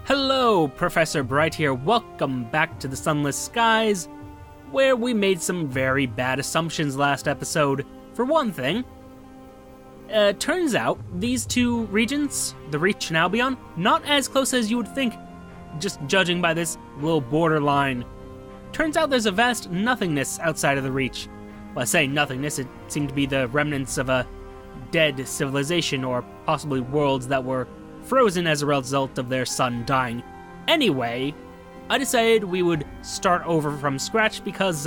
Hello, Professor Bright here. Welcome back to the Sunless Skies, where we made some very bad assumptions last episode. For one thing, turns out these two regions, the Reach and Albion, not as close as you would think, just judging by this little borderline. Turns out there's a vast nothingness outside of the Reach. Well, I say nothingness, it seemed to be the remnants of a dead civilization, or possibly worlds that were frozen as a result of their sun dying. Anyway, I decided we would start over from scratch because,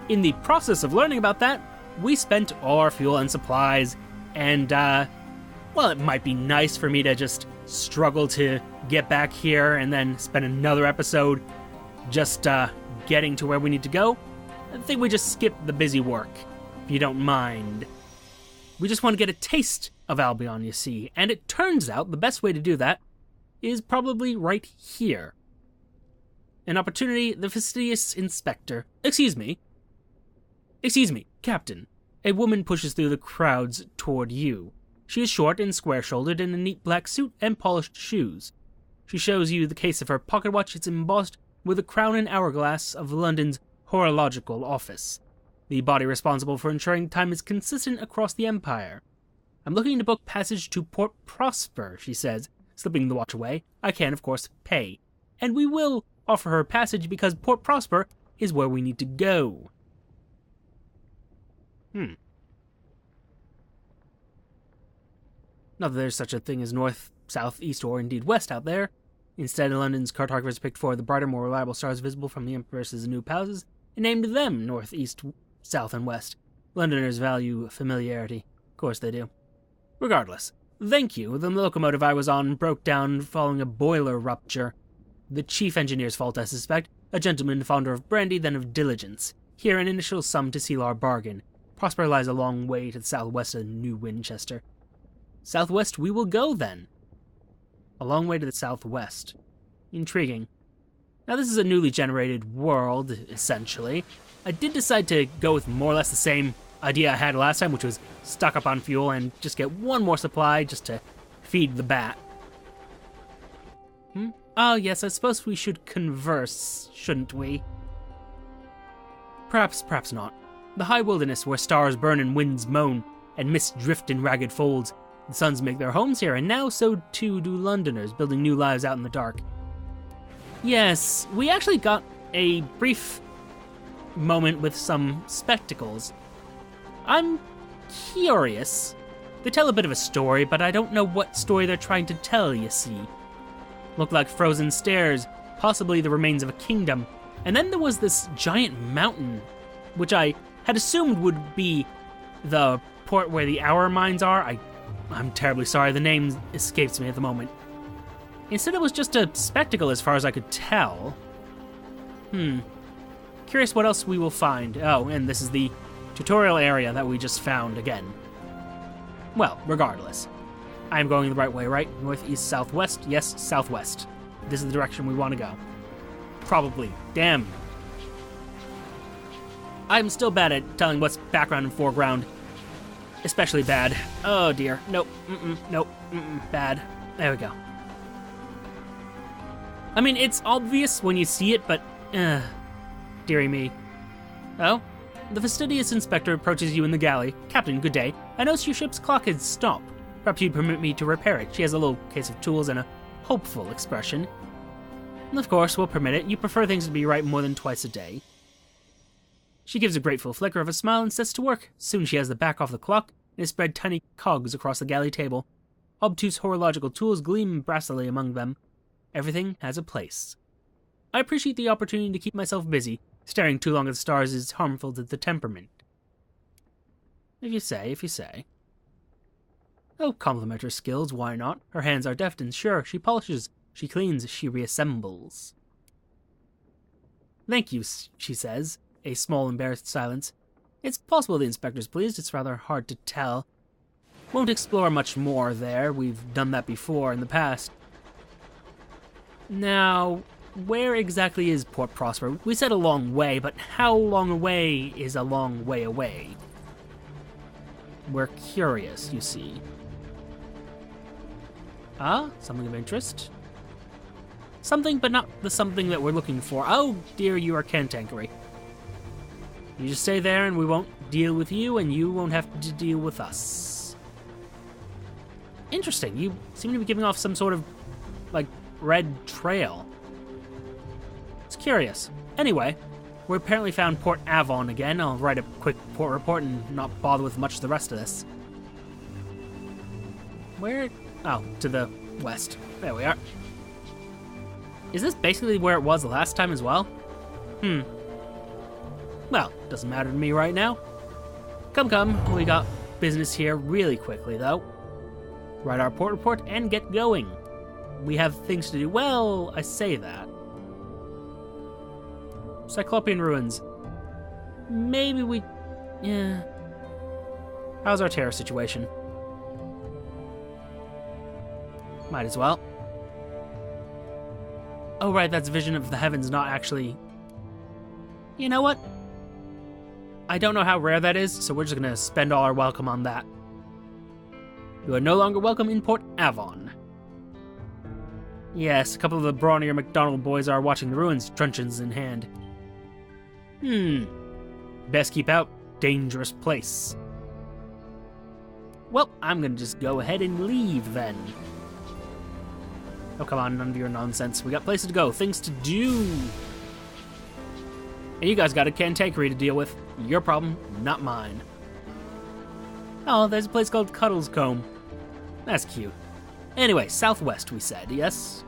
in the process of learning about that, we spent all our fuel and supplies, and, well, it might be nice for me to just struggle to get back here and then spend another episode just, getting to where we need to go. I think we just skip the busy work, if you don't mind. We just want to get a taste of Albion, you see, and it turns out the best way to do that is probably right here. An opportunity, the fastidious inspector. Excuse me, Captain. A woman pushes through the crowds toward you. She is short and square-shouldered in a neat black suit and polished shoes. She shows you the case of her pocket watch. It's embossed with the crown and hourglass of London's horological office, the body responsible for ensuring time is consistent across the empire. I'm looking to book passage to Port Prosper, she says, slipping the watch away. I can, of course, pay. And we will offer her passage because Port Prosper is where we need to go. Not that there's such a thing as north, south, east, or indeed west out there. Instead, London's cartographers picked four of the brighter, more reliable stars visible from the Empress's new palaces and named them north, east, south, and west. Londoners value familiarity. Of course they do. Regardless, thank you. The locomotive I was on broke down following a boiler rupture. The chief engineer's fault, I suspect. A gentleman fonder of brandy than of diligence. Here an initial sum to seal our bargain. Prosper lies a long way to the southwest of New Winchester. Southwest we will go, then. A long way to the southwest. Intriguing. Now, this is a newly generated world, essentially. I did decide to go with more or less the same idea I had last time, which was stock up on fuel and just get one more supply just to feed the bat. Oh, yes, I suppose we should converse, shouldn't we? Perhaps not. The high wilderness where stars burn and winds moan, and mists drift in ragged folds. The suns make their homes here, and now so too do Londoners, building new lives out in the dark. Yes, we actually got a brief moment with some spectacles. I'm curious. They tell a bit of a story, but I don't know what story they're trying to tell, you see. Looked like frozen stairs, possibly the remains of a kingdom. And then there was this giant mountain, which I had assumed would be the port where the hour mines are. I'm terribly sorry, the name escapes me at the moment. Instead, it was just a spectacle as far as I could tell. Curious what else we will find. Oh, and this is the tutorial area that we just found again. Well, regardless. I'm going the right way, right? North, east, southwest? Yes, southwest. This is the direction we want to go. Probably. Damn. I'm still bad at telling what's background and foreground. Especially bad. Oh dear. Nope. Nope. Bad. There we go. I mean, it's obvious when you see it, but, dearie me. Oh? The fastidious inspector approaches you in the galley. Captain, good day. I notice your ship's clock has stopped. Perhaps you'd permit me to repair it. She has a little case of tools and a hopeful expression. Of course, we'll permit it. You prefer things to be right more than twice a day. She gives a grateful flicker of a smile and sets to work. Soon she has the back off the clock and has spread tiny cogs across the galley table. Obtuse horological tools gleam brassily among them. Everything has a place. I appreciate the opportunity to keep myself busy. Staring too long at the stars is harmful to the temperament. If you say. Oh, compliment her skills, why not? Her hands are deft and sure. She polishes, she cleans, she reassembles. Thank you, she says. A small, embarrassed silence. It's possible the inspector's pleased. It's rather hard to tell. Won't explore much more there. We've done that before in the past. Now, where exactly is Port Prosper? We said a long way, but how long away is a long way away? We're curious, you see. Ah, something of interest. Something, but not the something that we're looking for. Oh dear, you are cantankerous. You just stay there and we won't deal with you, and you won't have to deal with us. Interesting, you seem to be giving off some sort of, like, red trail. It's curious. Anyway, we apparently found Port Avon again. I'll write a quick port report and not bother with much of the rest of this. Where? Oh, to the west. There we are. Is this basically where it was the last time as well? Well, doesn't matter to me right now. Come, we got business here really quickly, though. Write our port report and get going. We have things to do. Well, I say that. Cyclopean ruins. Maybe we... yeah. How's our terror situation? Might as well. Oh, right, that's Vision of the Heavens, not actually... You know what? I don't know how rare that is, so we're just gonna spend all our welcome on that. You are no longer welcome in Port Avon. Yes, a couple of the brawnier McDonald boys are watching the ruins, truncheons in hand. Best keep out. Dangerous place. Well, I'm gonna just go ahead and leave, then. Oh, come on, none of your nonsense. We got places to go, things to do. And you guys got a cantankerous to deal with. Your problem, not mine. Oh, there's a place called Cuddles Combe. That's cute. Anyway, southwest, we said, yes?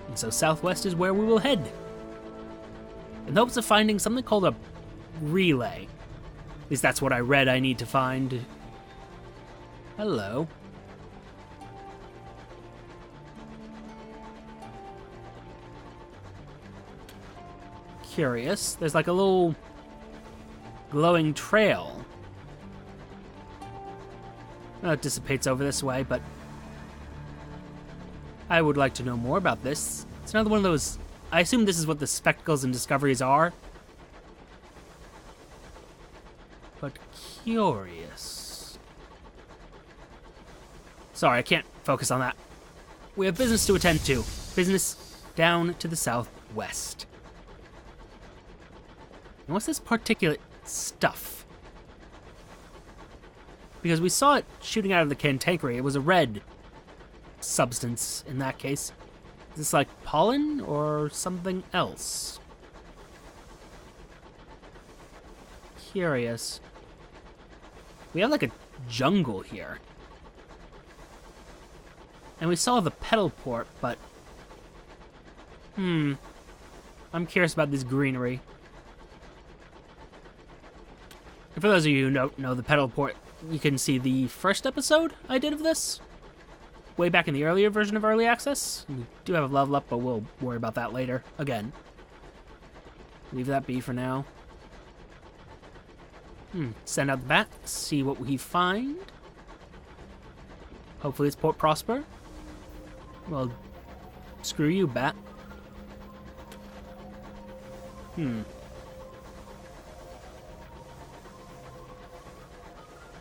And so southwest is where we will head. In hopes of finding something called a relay. At least that's what I read I need to find. Hello. Curious. There's like a little glowing trail. Well, it dissipates over this way, but I would like to know more about this. It's another one of those... I assume this is what the spectacles and discoveries are. But curious. Sorry, I can't focus on that. We have business to attend to. Business down to the southwest. And what's this particulate stuff? Because we saw it shooting out of the cantankerous. It was a red substance in that case. Is this like pollen or something else? Curious. We have like a jungle here. And we saw the pedal port, but... I'm curious about this greenery. And for those of you who don't know the pedal port, you can see the first episode I did of this. Way back in the earlier version of Early Access. We do have a level up, but we'll worry about that later. Again. Leave that be for now. Send out the bat, see what we find. Hopefully it's Port Prosper. Well, screw you, bat. You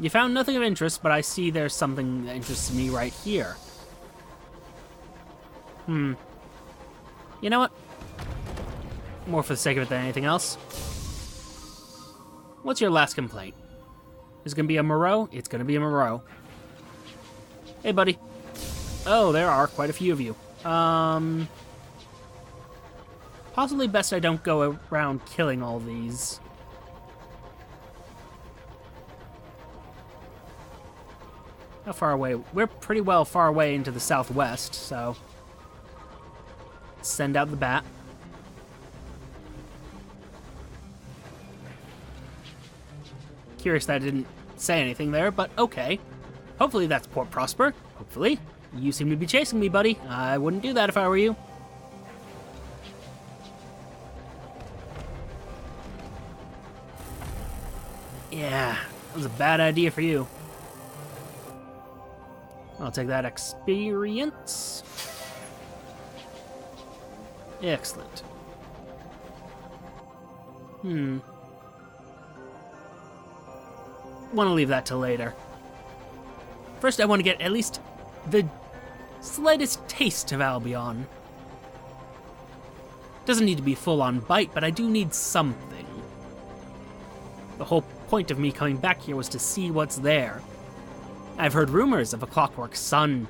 found nothing of interest, but I see there's something that interests me right here. You know what? More for the sake of it than anything else. What's your last complaint? Is it gonna be a Moreau? It's gonna be a Moreau. Hey, buddy. Oh, there are quite a few of you. Possibly best I don't go around killing all these. How far away? We're pretty well far away into the southwest, so... Send out the bat. Curious that I didn't say anything there, but okay. Hopefully that's Port Prosper. Hopefully. You seem to be chasing me, buddy. I wouldn't do that if I were you. Yeah, that was a bad idea for you. I'll take that experience. Excellent. Want to leave that till later. First, I want to get at least the slightest taste of Albion. Doesn't need to be full-on bite, but I do need something. The whole point of me coming back here was to see what's there. I've heard rumors of a clockwork sun,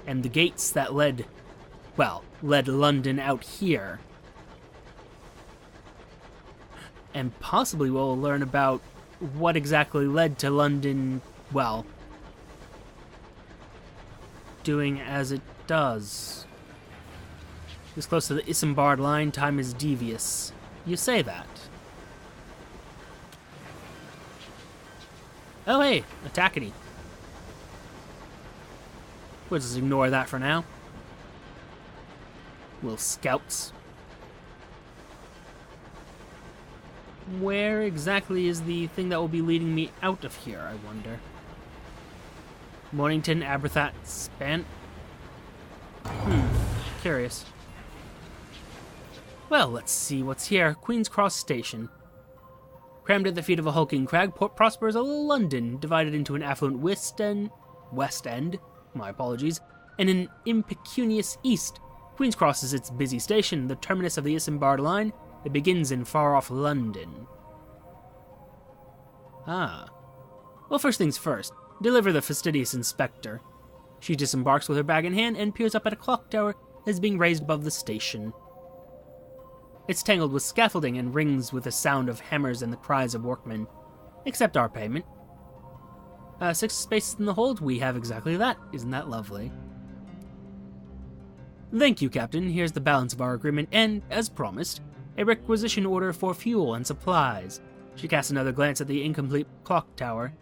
and the gates that led London out here. And possibly we'll learn about what exactly led to London, well, doing as it does. This close to the Isambard line, time is devious. You say that. Oh hey, attackity. We'll just ignore that for now. Little scouts. Where exactly is the thing that will be leading me out of here, I wonder? Mornington, Aberthat, Span... Curious. Well, let's see what's here. Queen's Cross Station. Crammed at the feet of a hulking crag, Port Prosper is a little London, divided into an affluent west end, my apologies, and an impecunious east. Queen's Cross is its busy station, the terminus of the Isambard line that begins in far-off London. Ah. Well, first things first. Deliver the fastidious inspector. She disembarks with her bag in hand and peers up at a clock tower that is being raised above the station. It's tangled with scaffolding and rings with the sound of hammers and the cries of workmen. Accept our payment. 6 spaces in the hold, we have exactly that. Isn't that lovely? Thank you, Captain. Here's the balance of our agreement and, as promised, a requisition order for fuel and supplies. She casts another glance at the incomplete clock tower.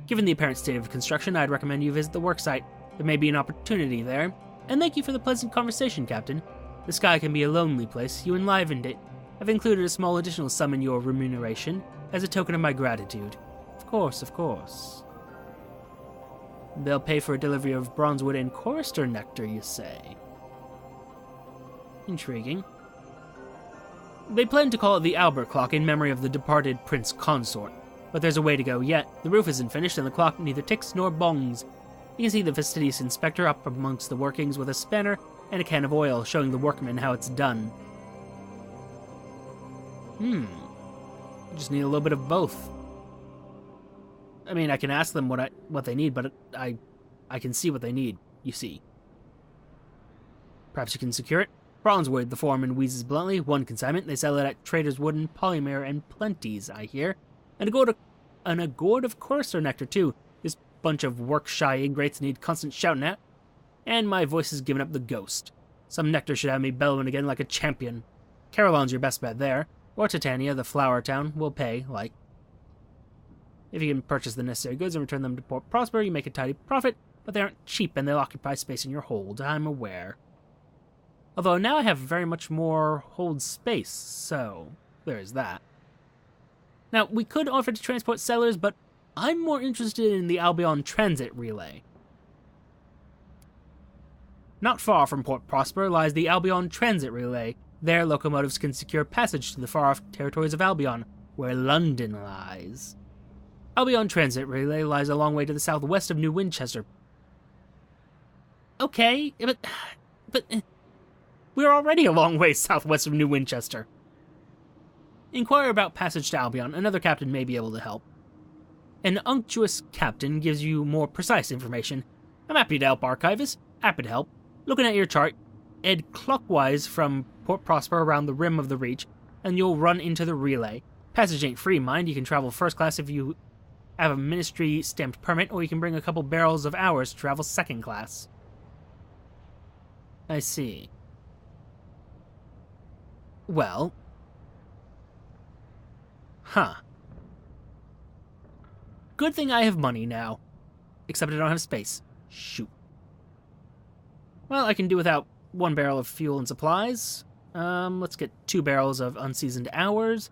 Given the apparent state of construction, I'd recommend you visit the worksite. There may be an opportunity there. And thank you for the pleasant conversation, Captain. The sky can be a lonely place. You enlivened it. I've included a small additional sum in your remuneration as a token of my gratitude. Of course, of course. They'll pay for a delivery of bronzewood and chorister nectar, you say? Intriguing. They plan to call it the Albert clock in memory of the departed prince consort, but there's a way to go yet. The roof isn't finished and the clock neither ticks nor bongs. You can see the fastidious inspector up amongst the workings with a spanner and a can of oil, showing the workmen how it's done. Just need a little bit of both. I mean, I can ask them what they need, but I can see what they need, you see. Perhaps you can secure it? Bronzewood, the foreman wheezes bluntly. 1 consignment. They sell it at Trader's Wooden, Polymer, and Plenty's, I hear. And a gourd of chorister nectar, too. This bunch of work-shy ingrates need constant shouting at. And my voice has given up the ghost. Some nectar should have me bellowing again like a champion. Carillon's your best bet there. Or Titania, the flower town, will pay, like. If you can purchase the necessary goods and return them to Port Prosper, you make a tidy profit, but they aren't cheap and they'll occupy space in your hold, I'm aware. Although now I have very much more hold space, so there is that. Now, we could offer to transport settlers, but I'm more interested in the Albion transit relay. Not far from Port Prosper lies the Albion transit relay. There, locomotives can secure passage to the far-off territories of Albion, where London lies. Albion transit relay lies a long way to the southwest of New Winchester. Okay, but we're already a long way southwest of New Winchester. Inquire about passage to Albion. Another captain may be able to help. An unctuous captain gives you more precise information. I'm happy to help, Archivist. Happy to help. Looking at your chart, head clockwise from Port Prosper around the rim of the reach, and you'll run into the relay. Passage ain't free, mind. You can travel first class if you have a ministry-stamped permit, or you can bring a couple barrels of hours to travel second class. I see. Well. Huh. Good thing I have money now. Except I don't have space. Shoot. Well, I can do without 1 barrel of fuel and supplies. Let's get 2 barrels of unseasoned hours.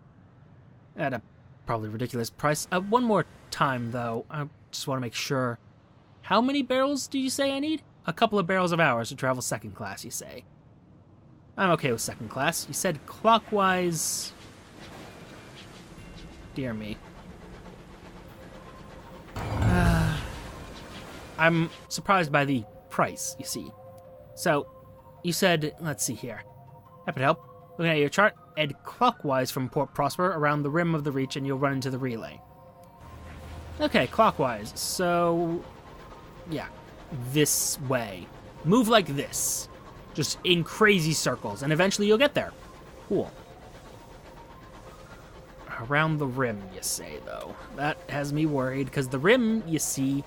At a probably ridiculous price. One more time, though. I just want to make sure. How many barrels do you say I need? A couple of barrels of hours to travel second class, you say. I'm okay with second class. You said clockwise. Dear me. I'm surprised by the price, you see. So, you said, let's see here. Happy to help. Looking at your chart, head clockwise from Port Prosper around the rim of the Reach and you'll run into the relay. Okay, clockwise. So, yeah, this way. Move like this. Just in crazy circles, and eventually you'll get there. Cool. Around the rim, you say, though. That has me worried, because the rim, you see,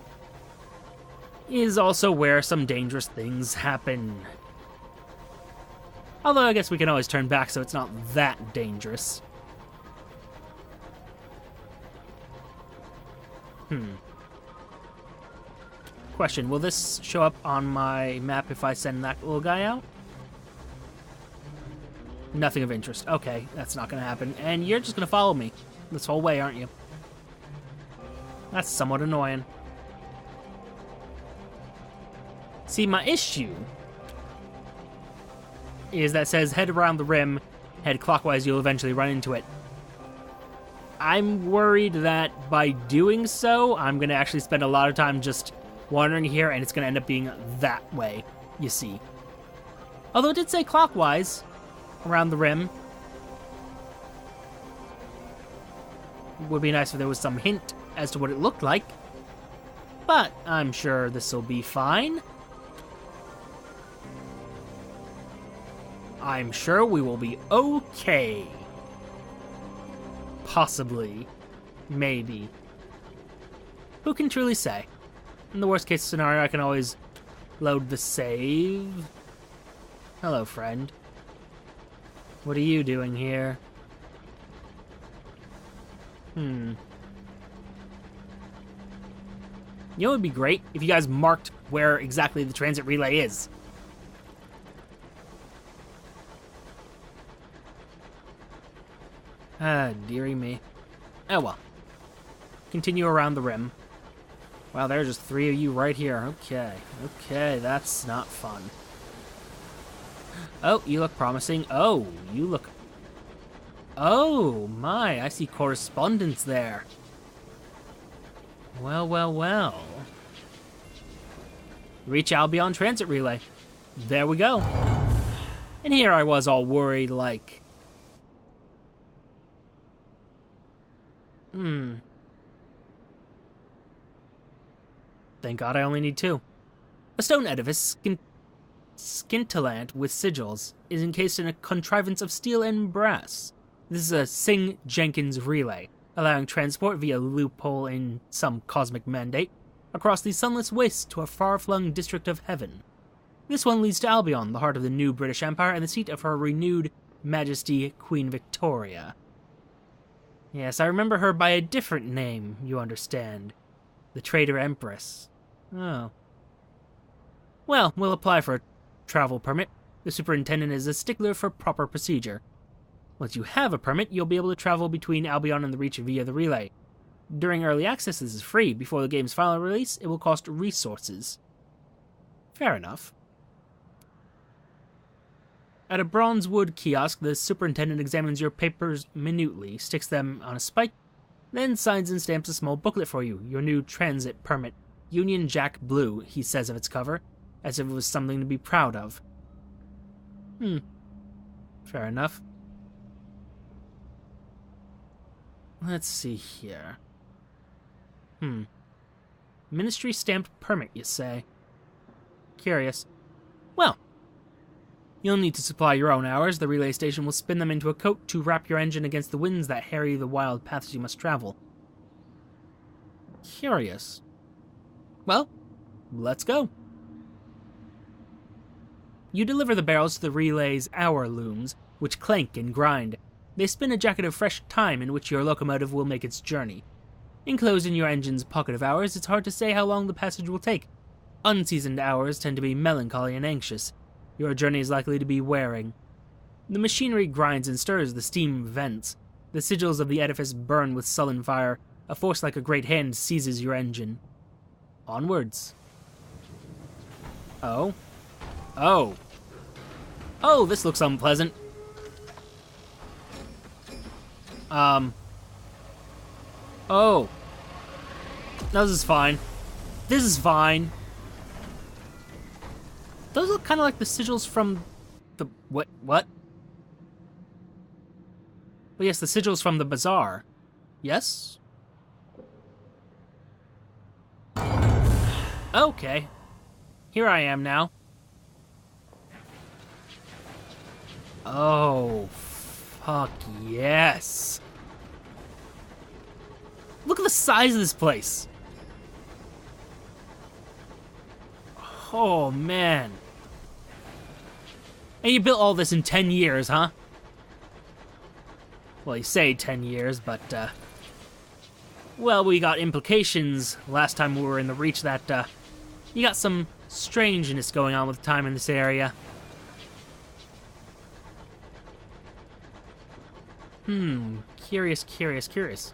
is also where some dangerous things happen. Although I guess we can always turn back, so it's not that dangerous. Question, will this show up on my map if I send that little guy out? Nothing of interest. Okay, that's not going to happen. And you're just going to follow me this whole way, aren't you? That's somewhat annoying. See, my issue is that says head around the rim, head clockwise, you'll eventually run into it. I'm worried that by doing so, I'm going to actually spend a lot of time just wandering here, and it's going to end up being that way, you see. Although it did say clockwise around the rim. Would be nice if there was some hint as to what it looked like. But I'm sure this will be fine. I'm sure we will be okay. Possibly. Maybe. Who can truly say? In the worst case scenario, I can always load the save. Hello, friend. What are you doing here? You know, it would be great if you guys marked where exactly the transit relay is. Ah, dearie me. Oh well. Continue around the rim. Wow, there are just 3 of you right here. Okay, that's not fun. Oh, you look promising. Oh, you look... Oh, my, I see correspondence there. Well. Reach Albion transit relay. There we go. And here I was all worried, like... Thank God I only need 2. A stone edifice, scintillant with sigils, is encased in a contrivance of steel and brass. This is a Singh-Jenkins relay, allowing transport via loophole in some cosmic mandate across the sunless wastes to a far-flung district of heaven. This one leads to Albion, the heart of the new British Empire and the seat of her renewed Majesty Queen Victoria. Yes, I remember her by a different name, you understand. The Traitor Empress. Oh. Well, we'll apply for a travel permit. The superintendent is a stickler for proper procedure. Once you have a permit, you'll be able to travel between Albion and the Reach via the relay. During early access, this is free. Before the game's final release, it will cost resources. Fair enough. At a bronzewood kiosk, the superintendent examines your papers minutely, sticks them on a spike, then signs and stamps a small booklet for you, your new transit permit. Union Jack Blue, he says of its cover, as if it was something to be proud of. Fair enough. Let's see here. Ministry stamped permit, you say? Curious. Well, you'll need to supply your own hours. The relay station will spin them into a coat to wrap your engine against the winds that harry the wild paths you must travel. Curious. Well, let's go. You deliver the barrels to the relay's hour looms, which clank and grind. They spin a jacket of fresh time in which your locomotive will make its journey. Enclosed in your engine's pocket of hours, it's hard to say how long the passage will take. Unseasoned hours tend to be melancholy and anxious. Your journey is likely to be wearing. The machinery grinds and stirs, the steam vents. The sigils of the edifice burn with sullen fire. A force like a great hand seizes your engine. Onwards. Oh, this looks unpleasant. Oh. No, this is fine. This is fine. Those look kind of like the sigils from the... What? Well, yes, the sigils from the bazaar. Yes? Okay. Here I am now. Oh, fuck yes. Look at the size of this place. Oh, man. And you built all this in 10 years, huh? Well, you say 10 years, but, well, we got implications last time we were in the Reach that, you got some strangeness going on with time in this area. Curious.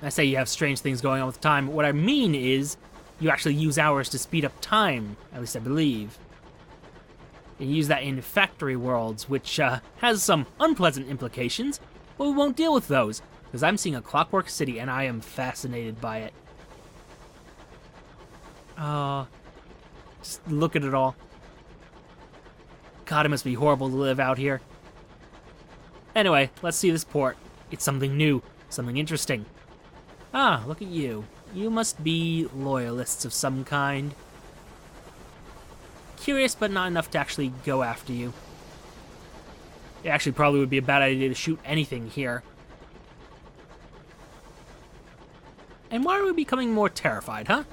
I say you have strange things going on with time. What I mean is, you actually use hours to speed up time, at least I believe. You use that in factory worlds, which has some unpleasant implications, but we won't deal with those, because I'm seeing a clockwork city and I am fascinated by it. Just look at it all. God, it must be horrible to live out here. Anyway, let's see this port. It's something new, something interesting. Ah, look at you. You must be loyalists of some kind. Curious, but not enough to actually go after you. It actually probably would be a bad idea to shoot anything here. And why are we becoming more terrified, huh?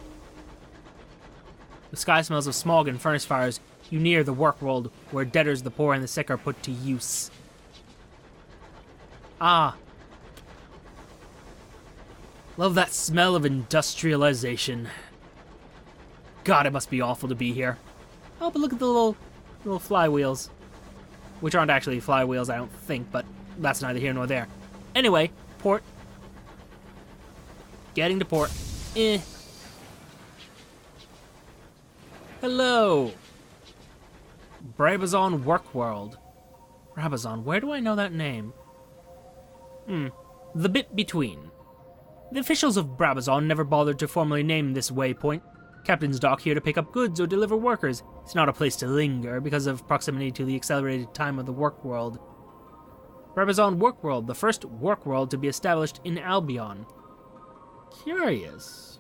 The sky smells of smog and furnace fires. You near the work world, where debtors, the poor, and the sick are put to use. Ah. Love that smell of industrialization. God, it must be awful to be here. Oh, but look at the little flywheels. Which aren't actually flywheels, I don't think, but that's neither here nor there. Anyway, port. Getting to port. Hello. Brabazon Work World. Brabazon, where do I know that name? The bit between. The officials of Brabazon never bothered to formally name this waypoint. Captain's dock here to pick up goods or deliver workers. It's not a place to linger because of proximity to the accelerated time of the work world. Brabazon Work World, the first work world to be established in Albion. Curious.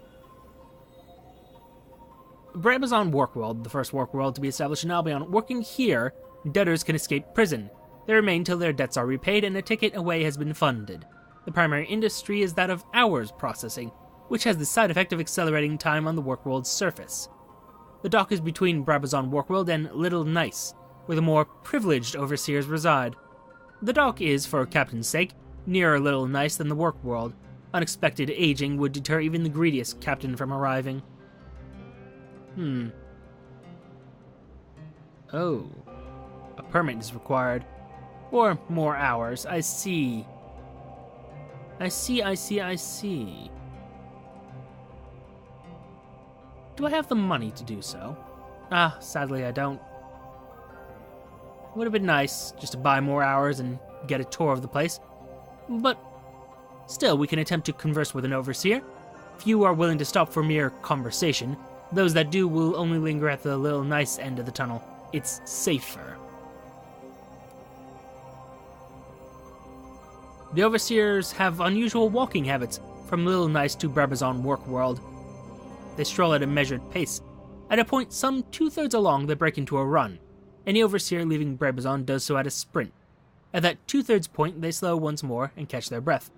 Brabazon Work World, the first work world to be established in Albion. Working here, debtors can escape prison. They remain till their debts are repaid and a ticket away has been funded. The primary industry is that of hours processing, which has the side effect of accelerating time on the workworld's surface. The dock is between Brabazon Workworld and Little Nice, where the more privileged overseers reside. The dock is, for Captain's sake, nearer Little Nice than the workworld. Unexpected aging would deter even the greediest captain from arriving. Oh. A permit is required. Or more hours, I see. I see. Do I have the money to do so? Ah, sadly I don't. Would have been nice just to buy more hours and get a tour of the place. But still, we can attempt to converse with an overseer. Few are willing to stop for mere conversation. Those that do will only linger at the Little Nice end of the tunnel. It's safer. The overseers have unusual walking habits, from Little Nice to Brabazon Workworld. They stroll at a measured pace. At a point some 2/3 along, they break into a run. Any overseer leaving Brabazon does so at a sprint. At that 2/3 point, they slow once more and catch their breath.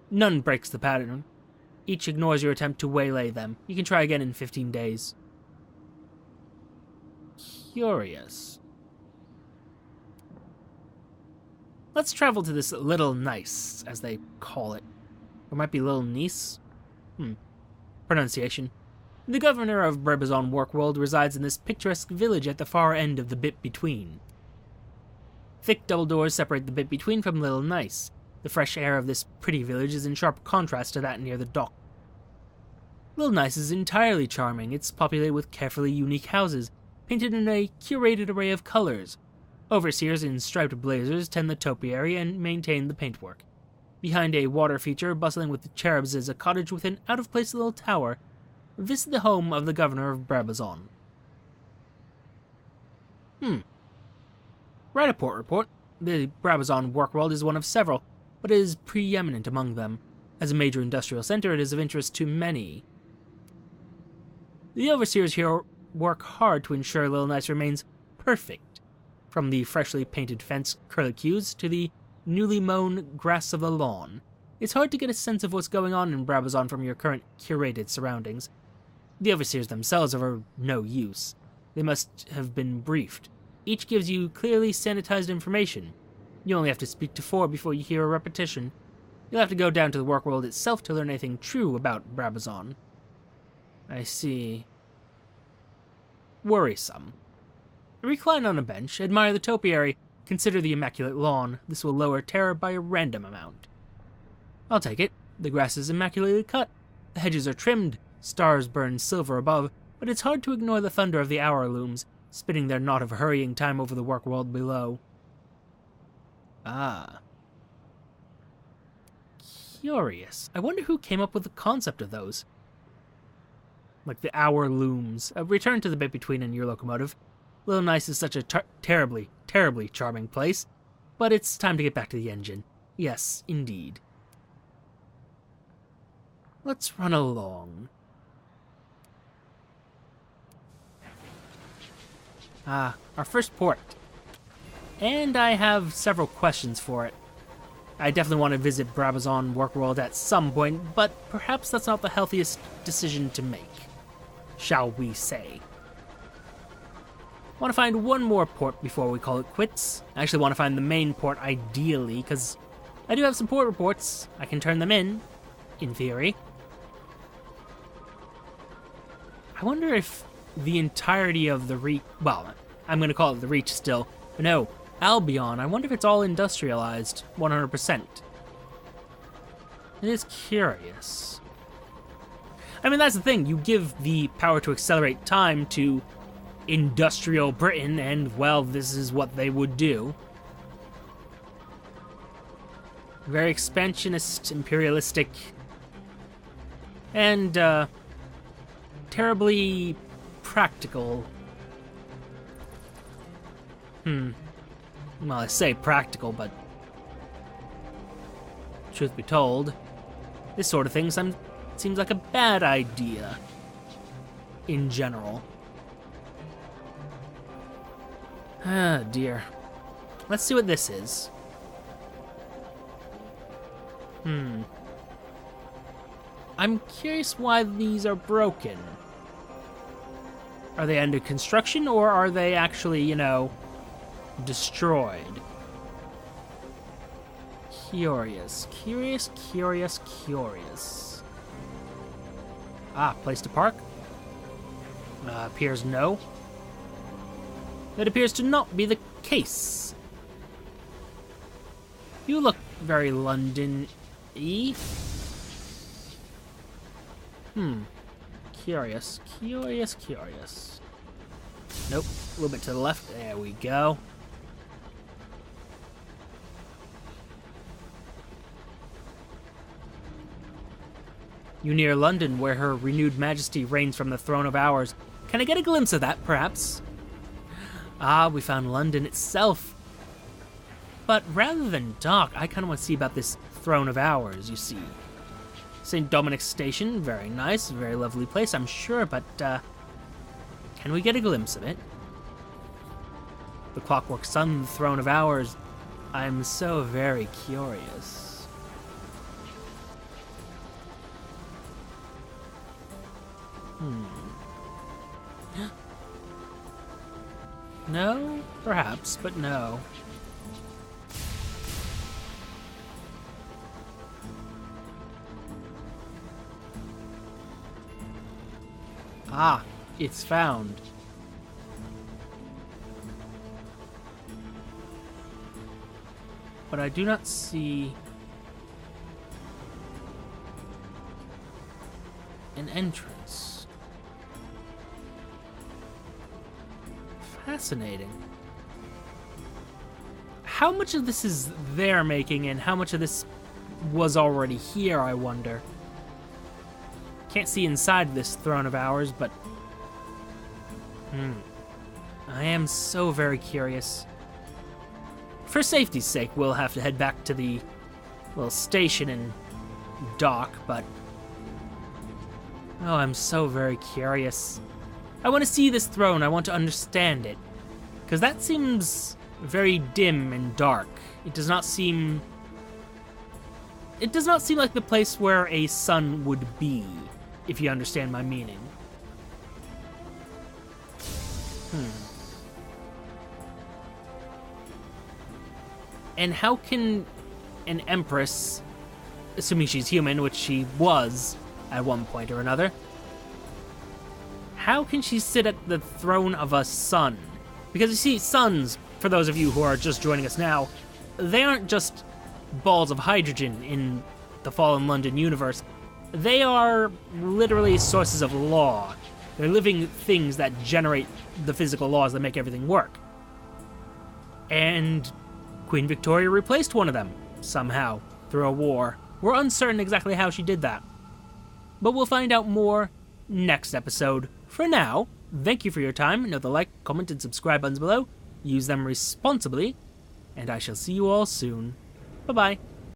None breaks the pattern. Each ignores your attempt to waylay them. You can try again in 15 days. Curious. Let's travel to this Little Nice, as they call it. Or it might be Little Nice? Pronunciation. The governor of Brabazon Workworld resides in this picturesque village at the far end of the bit between. Thick double doors separate the bit between from Little Nice. The fresh air of this pretty village is in sharp contrast to that near the dock. Little Nice is entirely charming. It's populated with carefully unique houses, painted in a curated array of colors. Overseers in striped blazers tend the topiary and maintain the paintwork. Behind a water feature bustling with the cherubs is a cottage with an out-of-place little tower. This is the home of the governor of Brabazon. Write a port report. The Brabazon world is one of several, but it is preeminent among them. As a major industrial center, it is of interest to many. The overseers here work hard to ensure Little Nice remains perfect, from the freshly painted fence curlicues to the newly mown grass of the lawn. It's hard to get a sense of what's going on in Brabazon from your current curated surroundings. The overseers themselves are of no use. They must have been briefed. Each gives you clearly sanitized information. You only have to speak to 4 before you hear a repetition. You'll have to go down to the world itself to learn anything true about Brabazon. I see. Worrisome. Recline on a bench, admire the topiary, consider the immaculate lawn. This will lower terror by a random amount. I'll take it. The grass is immaculately cut. The hedges are trimmed. Stars burn silver above, but it's hard to ignore the thunder of the hour looms, spinning their knot of hurrying time over the world below. Ah. Curious. I wonder who came up with the concept of those. Like the hour looms. Return to the bit between and your locomotive. Little Nice is such a terribly, terribly charming place, but it's time to get back to the engine. Yes, indeed. Let's run along. Ah, our first port. And I have several questions for it. I definitely want to visit Brabazon world at some point, but perhaps that's not the healthiest decision to make, shall we say. Want to find one more port before we call it quits. I actually want to find the main port ideally, because I do have some port reports. I can turn them in theory. I wonder if the entirety of the Reach, well, I'm going to call it the Reach still, but no, Albion, I wonder if it's all industrialized, 100%. It is curious. I mean, that's the thing, you give the power to accelerate time to industrial Britain, and, well, this is what they would do. Very expansionist, imperialistic, and, terribly practical. Well, I say practical, but truth be told, this sort of thing seems like a bad idea in general. Ah, dear. Let's see what this is. I'm curious why these are broken. Are they under construction, or are they actually, you know, destroyed? Curious, curious, curious, curious. Ah, place to park? Appears no. That appears to not be the case. You look very London-y. Curious, curious, curious. Nope, a little bit to the left. There we go. You near London, where her renewed majesty reigns from the throne of ours. Can I get a glimpse of that, perhaps? Ah, we found London itself. But rather than dock, I kind of want to see about this throne of ours, you see. St. Dominic's Station, very nice, very lovely place, I'm sure, but, can we get a glimpse of it? The Clockwork Sun, the throne of ours. I'm so very curious. No? Perhaps, but no. Ah, it's found. But I do not see an entrance. Fascinating. How much of this is their making and how much of this was already here, I wonder? Can't see inside this throne of ours, but I am so very curious. For safety's sake, we'll have to head back to the, well, station and dock, but... Oh, I'm so very curious. I want to see this throne, I want to understand it. Because that seems very dim and dark. It does not seem like the place where a sun would be, if you understand my meaning. And how can an empress, assuming she's human, which she was at one point or another, how can she sit at the throne of a sun? Because you see, suns, for those of you who are just joining us now, they aren't just balls of hydrogen in the Fallen London universe. They are literally sources of law. They're living things that generate the physical laws that make everything work. And Queen Victoria replaced one of them, somehow, through a war. We're uncertain exactly how she did that. But we'll find out more next episode. For now, thank you for your time. Note the like, comment, and subscribe buttons below. Use them responsibly. And I shall see you all soon. Bye-bye.